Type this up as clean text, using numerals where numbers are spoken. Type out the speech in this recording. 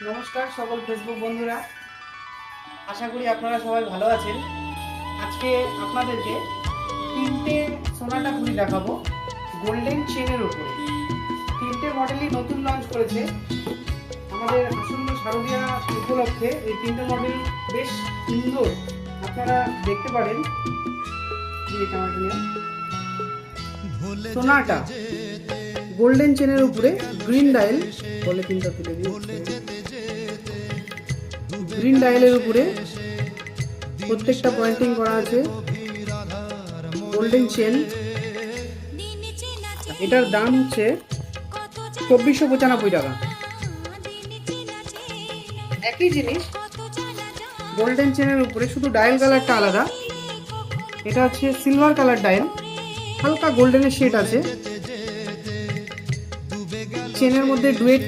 নমস্কার সকল ফেসবুক বন্ধুরা, আশা করি আপনারা সবাই ভালো আছেন। আজকে আপনাদেরকে তিনটে সোনাটা ঘড়ি দেখাবো গোল্ডেন চেনের উপরে। তিনটে মডেলই নতুন লঞ্চ করেছে আমাদের আসন্ন শারদীয়া উপলক্ষে। এই তিনটে মডেল বেশ সুন্দর, আপনারা দেখতে পারেন। সোনাটা গোল্ডেন চেনের উপরে গ্রিন ডায়াল, বলে তিনটা তুলে দিয়েছে। গ্রিন ডায়ালের উপরে প্রত্যেকটা পয়েন্টিং করা আছে গোল্ডেন চেন। এটার দাম হচ্ছে 2495 টাকা। একই জিনিস গোল্ডেন চেনের উপরে, শুধু ডায়াল কালারটা আলাদা। এটা হচ্ছে সিলভার কালার ডায়াল, হালকা গোল্ডেনের শেড আছে। চেনের মধ্যে ডুয়েট